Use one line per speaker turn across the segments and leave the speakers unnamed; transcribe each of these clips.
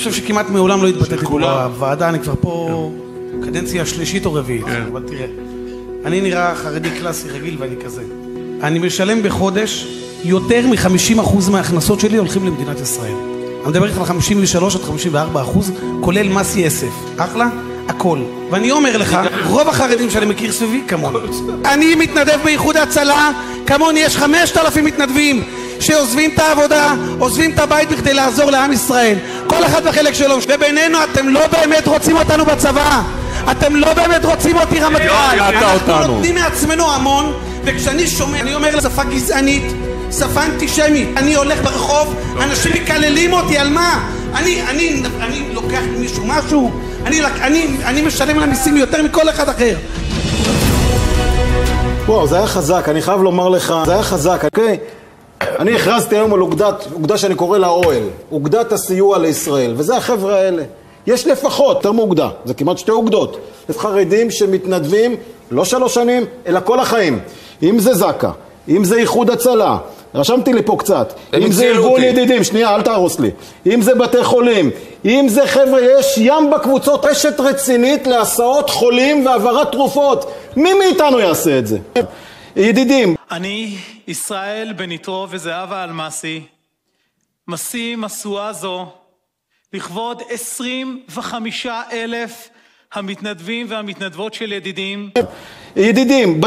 חושב שכמעט מעולם לא התבטאתי בוועדה, אני כבר פה קדנציה שלישית או רביעית, אבל תראה, אני נראה חרדי קלאסי רגיל ואני כזה. אני משלם בחודש יותר מ-50% מההכנסות שלי הולכים למדינת ישראל. אני מדבר איתך על 53-54%, כולל מס יסף. אחלה? הכל. ואני אומר לך, רוב החרדים שאני מכיר סביבי כמוני. אני מתנדב באיחוד הצלה, כמוני יש 5,000 מתנדבים שעוזבים את העבודה, עוזבים את הבית בכדי לעזור לעם ישראל. כל אחד בחלק שלו. ובינינו אתם לא באמת רוצים אותנו בצבא. אתם לא באמת רוצים אותי רמטכ"ל. אנחנו נותנים מעצמנו המון, וכשאני שומע, אני אומר לשפה גזענית, שפה אנטישמית. אני הולך ברחוב, אנשים מקללים אותי, על מה? אני לוקח מישהו משהו, אני משלם על המיסים יותר מכל אחד אחר.
וואו, זה היה חזק, אני חייב לומר לך, זה היה חזק, אוקיי? אני הכרזתי היום על אוגדה שאני קורא לה אוהל, אוגדת הסיוע לישראל, וזה החבר'ה האלה. יש לפחות, יותר מאוגדה, זה כמעט 2 אוגדות, חרדים שמתנדבים לא 3 שנים, אלא כל החיים. אם זה זקה, אם זה איחוד הצלה, רשמתי לי פה קצת, אם זה ארגון ידידים, שנייה, אל תהרוס לי, אם זה בתי חולים, אם זה חבר'ה, יש ים בקבוצות, רשת רצינית להסעות חולים והעברת תרופות. מי מאיתנו יעשה את זה? ידידים.
אני, ישראל בן יתרו וזהבה אלמסי, משיא משואה זו לכבוד 25,000 המתנדבים והמתנדבות של ידידים.
ידידים,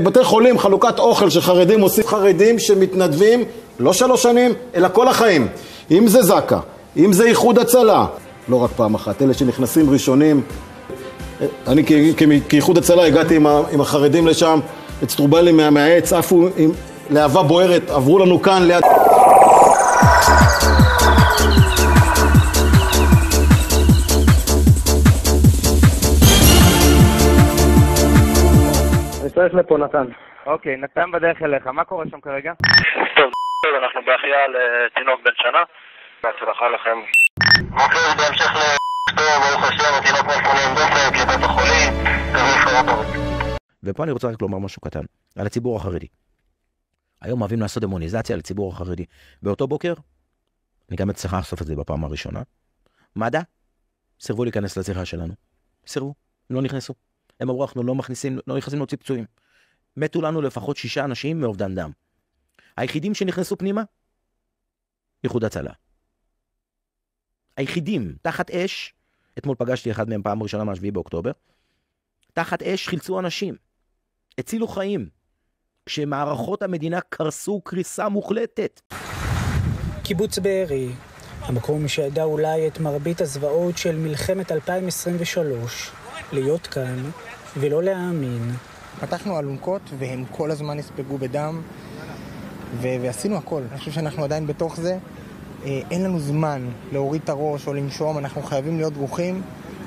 בתי חולים, חלוקת אוכל שחרדים עושים, חרדים שמתנדבים לא 3 שנים, אלא כל החיים. אם זה זקה, אם זה איחוד הצלה, לא רק פעם אחת, אלה שנכנסים ראשונים. אני כאיחוד הצלה הגעתי עם החרדים לשם, אצטרובלי מהעץ, עפו עם להבה בוערת, עברו לנו כאן ליד...
אני צריך לפה, נתן.
אוקיי, נתן בדרך אליך, מה קורה שם כרגע?
טוב, אנחנו בהחייאה לתינוק בן שנה. בהצלחה לכם.
אוקיי, בהמשך ברוך השם, התינוק מפונים דופק לבית החולים,
ופה אני רוצה רק לומר משהו קטן, על הציבור החרדי. היום אוהבים לעשות דמוניזציה על הציבור החרדי. באותו בוקר, אני גם צריך לחשוף את זה בפעם הראשונה, מד"א סירבו להיכנס לשיחה שלנו. סירבו, לא נכנסו. הם אמרו, אנחנו לא נכנסים להוציא פצועים. מתו לנו לפחות 6 אנשים מאובדן דם. היחידים שנכנסו פנימה, איחוד הצלה. היחידים, תחת אש, אתמול פגשתי אחד מהם פעם ראשונה מה-7 באוקטובר, תחת אש חילצו אנשים, הצילו חיים, כשמערכות המדינה קרסו קריסה מוחלטת.
קיבוץ בארי, המקום שידע אולי את מרבית הזוועות של מלחמת 2023, להיות כאן ולא להאמין.
פתחנו אלונקות והם כל הזמן הספגו בדם ועשינו הכל. אני חושב שאנחנו עדיין בתוך זה. אין לנו זמן להוריד את הראש או לנשום, אנחנו חייבים להיות דרוכים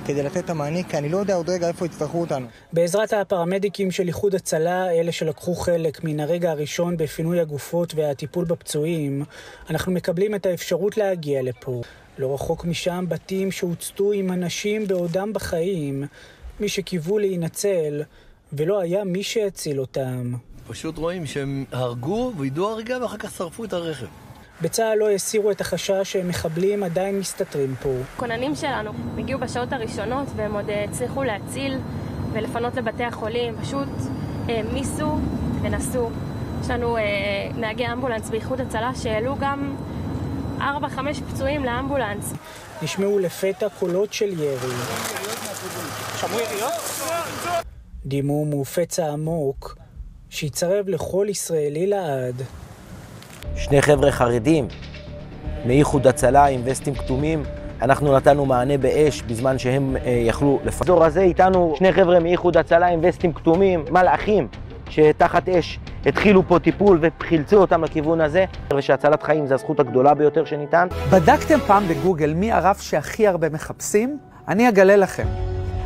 כדי לתת את המענה, כי אני לא יודע עוד רגע איפה יצטרכו אותנו.
בעזרת הפרמדיקים של איחוד הצלה, אלה שלקחו חלק מן הרגע הראשון בפינוי הגופות והטיפול בפצועים, אנחנו מקבלים את האפשרות להגיע לפה. לא רחוק משם בתים שהוצתו עם אנשים בעודם בחיים, מי שקיוו להינצל, ולא היה מי שהציל אותם.
פשוט רואים שהם הרגו וידעו הרגע ואחר כך שרפו את הרכב.
בצה"ל לא הסירו את החשש שמחבלים עדיין מסתתרים פה.
כוננים שלנו הגיעו בשעות הראשונות והם עוד הצליחו להציל ולפנות לבתי החולים. פשוט מיסו ונסו. יש לנו נהגי אמבולנס באיחוד הצלה שהעלו גם 4-5 פצועים לאמבולנס.
נשמעו לפתע קולות של ירי.
שמעו יריות?
דימום ופצע עמוק שיצרב לכל ישראלי לעד.
2 חבר'ה חרדים מאיחוד הצלה עם וסטים כתומים, אנחנו נתנו מענה באש בזמן שהם יכלו לפזור הזה. איתנו 2 חבר'ה מאיחוד הצלה עם וסטים כתומים, מלאכים שתחת אש התחילו פה טיפול וחילצו אותם לכיוון הזה, ושהצלת חיים זה הזכות הגדולה ביותר שניתן.
בדקתם פעם בגוגל מי הרב שהכי הרבה מחפשים? אני אגלה לכם.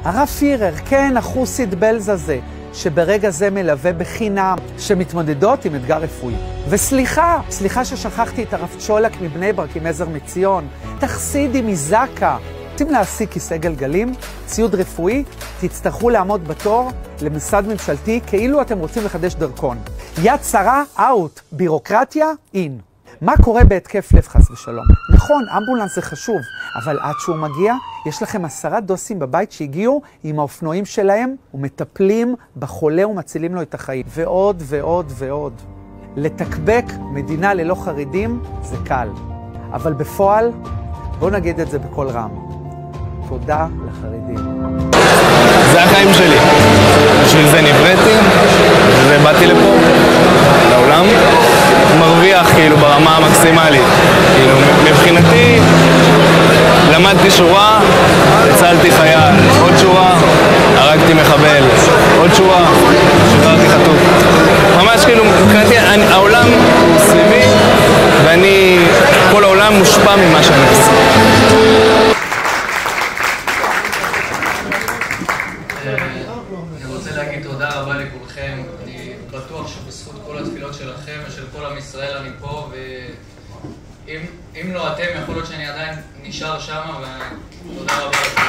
הרב פירר, כן, החוסית בלז הזה, שברגע זה מלווה בחינם, שמתמודדות עם אתגר רפואי. וסליחה ששכחתי את הרב צ'ולק מבני ברק עם עזר מציון, תחסידי מזקה. רוצים להשיג כיסא גלגלים, ציוד רפואי, תצטרכו לעמוד בתור למשרד ממשלתי כאילו אתם רוצים לחדש דרכון. יד שרה, אאוט, בירוקרטיה, אין. מה קורה בהתקף לב חס ושלום? נכון, אמבולנס זה חשוב, אבל עד שהוא מגיע, יש לכם 10 דוסים בבית שהגיעו עם האופנועים שלהם ומטפלים בחולה ומצילים לו את החיים. ועוד ועוד ועוד. לתקבק מדינה ללא חרדים זה קל, אבל בפועל, בואו נגיד את זה בכל רם. תודה לחרדים.
זה החיים שלי. בשביל זה נבראתי, ובאתי לפה, לעולם. מרוויח כאילו ברמה המקסימלית. כאילו מבחינתי, למדתי שורה, הצלתי חייל, עוד שורה, הרגתי מחבל, עוד שורה, שחררתי חטוף. ממש כאילו, מבחינתי, העולם הוא סביבי, ואני, כל העולם מושפע ממה שאני עושה.
אני רוצה להגיד תודה רבה לכולכם. אני בטוח שבזכות כל התפילות שלכם ושל כל עם ישראל אני פה, ואם לא אתם, יכול להיות שאני עדיין נשאר שם, ותודה רבה לכם.